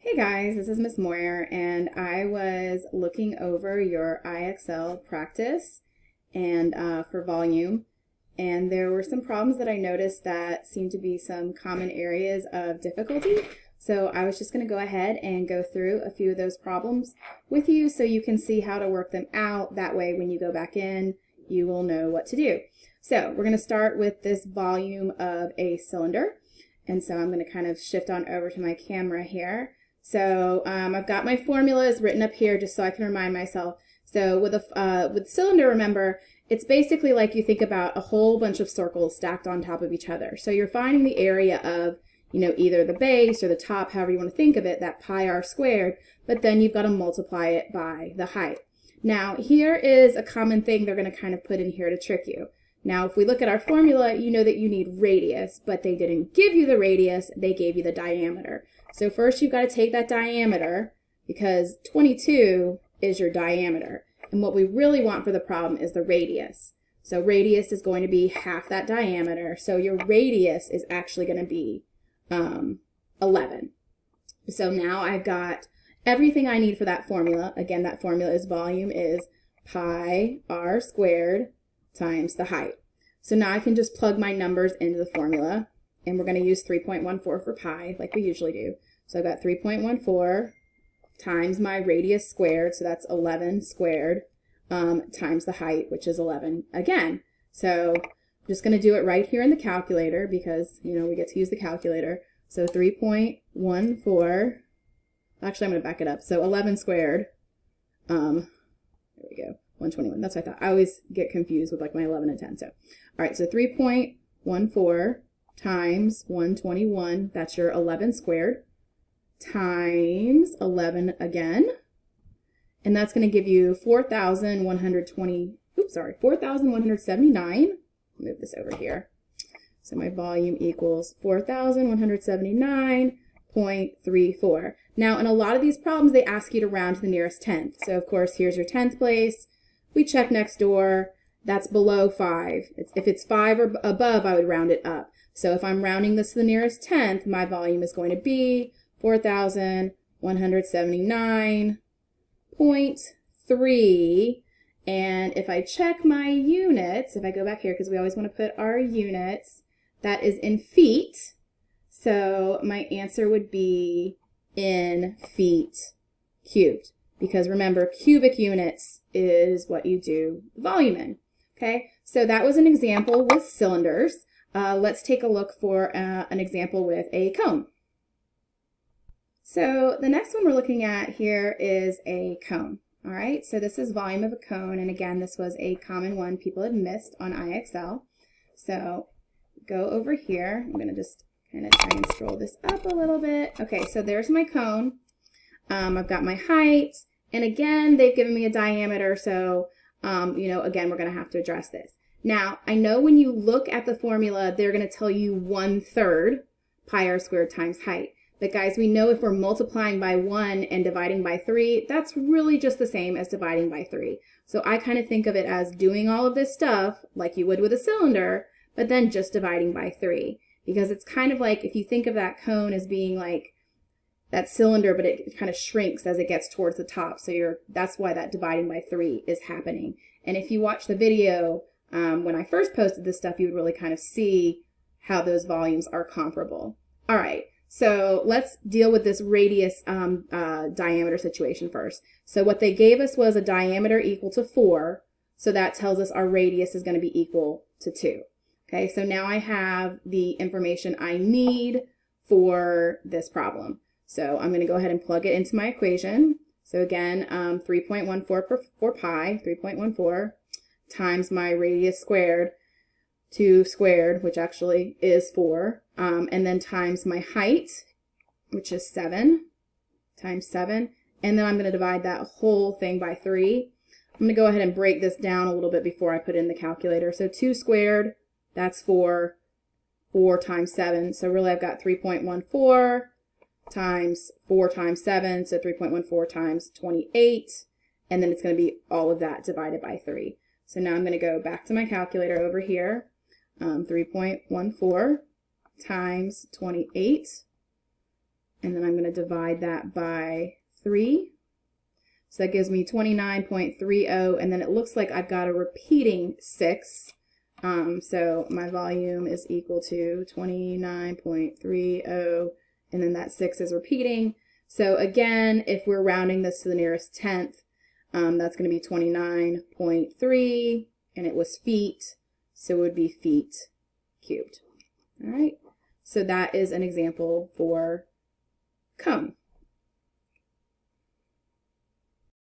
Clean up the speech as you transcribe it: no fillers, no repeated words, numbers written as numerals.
Hey guys, this is Miss Moyer, and I was looking over your IXL practice and for volume, and there were some problems that I noticed that seemed to be some common areas of difficulty. So I was just going to go ahead and go through a few of those problems with you so you can see how to work them out. That way when you go back in, you will know what to do. So we're going to start with this volume of a cylinder. And so I'm going to kind of shift on over to my camera here. So I've got my formulas written up here just so I can remind myself. So with cylinder, remember, it's basically like you think about a whole bunch of circles stacked on top of each other. So you're finding the area of, either the base or the top, however you want to think of it, that pi r squared, but then you've got to multiply it by the height. Now, here is a common thing they're going to kind of put in here to trick you. Now, if we look at our formula, you know that you need radius, but they didn't give you the radius, they gave you the diameter. So first you've got to take that diameter because 22 is your diameter. And what we really want for the problem is the radius. So radius is going to be half that diameter. So your radius is actually going to be 11. So now I've got everything I need for that formula. Again, that formula is pi r squared times the height. So now I can just plug my numbers into the formula, and we're going to use 3.14 for pi like we usually do. So I've got 3.14 times my radius squared, so that's 11 squared, times the height, which is 11 again. So I'm just going to do it right here in the calculator because, we get to use the calculator. So 3.14, actually I'm going to back it up. So 11 squared, there we go, 121. That's what I thought. I always get confused with like my 11 and 10. So, all right, so 3.14 times 121, that's your 11 squared, times 11 again, and that's going to give you 4,179. Move this over here. So my volume equals 4,179.34. Now, in a lot of these problems, they ask you to round to the nearest tenth. So, of course, here's your tenth place. We check next door. That's below 5. If it's 5 or above, I would round it up. So if I'm rounding this to the nearest tenth, my volume is going to be 4,179.3. And if I check my units, if I go back here, because we always want to put our units, that is in feet. So my answer would be in feet cubed. Because remember, cubic units is what you do volume in. Okay, so that was an example with cylinders. Let's take a look for an example with a cone. So the next one we're looking at here is a cone. All right, so this is volume of a cone, and again, this was a common one people had missed on IXL. So go over here. I'm going to just kind of try and scroll this up a little bit. Okay, so there's my cone. I've got my height, and again, they've given me a diameter, so, again, we're going to have to address this. Now, I know when you look at the formula, they're going to tell you 1/3 pi r squared times height. But guys, we know if we're multiplying by 1 and dividing by 3, that's really just the same as dividing by 3. So I kind of think of it as doing all of this stuff like you would with a cylinder, but then just dividing by 3. Because it's kind of like if you think of that cone as being like that cylinder, but it kind of shrinks as it gets towards the top. So that's why that dividing by 3 is happening. And if you watch the video, when I first posted this stuff, you would really kind of see how those volumes are comparable. All right, so let's deal with this radius diameter situation first. So what they gave us was a diameter equal to 4. So that tells us our radius is going to be equal to 2. Okay, so now I have the information I need for this problem. So I'm going to go ahead and plug it into my equation. So again, 3.14 for pi, 3.14 times my radius squared, 2 squared, which actually is 4, and then times my height, which is 7, times 7, and then I'm going to divide that whole thing by 3. I'm going to go ahead and break this down a little bit before I put it in the calculator. So 2 squared, that's 4, 4 times 7, so really I've got 3.14 times 4 times 7, so 3.14 times 28, and then it's going to be all of that divided by 3. So now I'm going to go back to my calculator over here, 3.14 times 28 and then I'm going to divide that by 3. So that gives me 29.30, and then it looks like I've got a repeating 6. So my volume is equal to 29.30, and then that 6 is repeating. So again, if we're rounding this to the nearest tenth, that's going to be 29.3, and it was feet, so it would be feet cubed. All right, so that is an example for cone.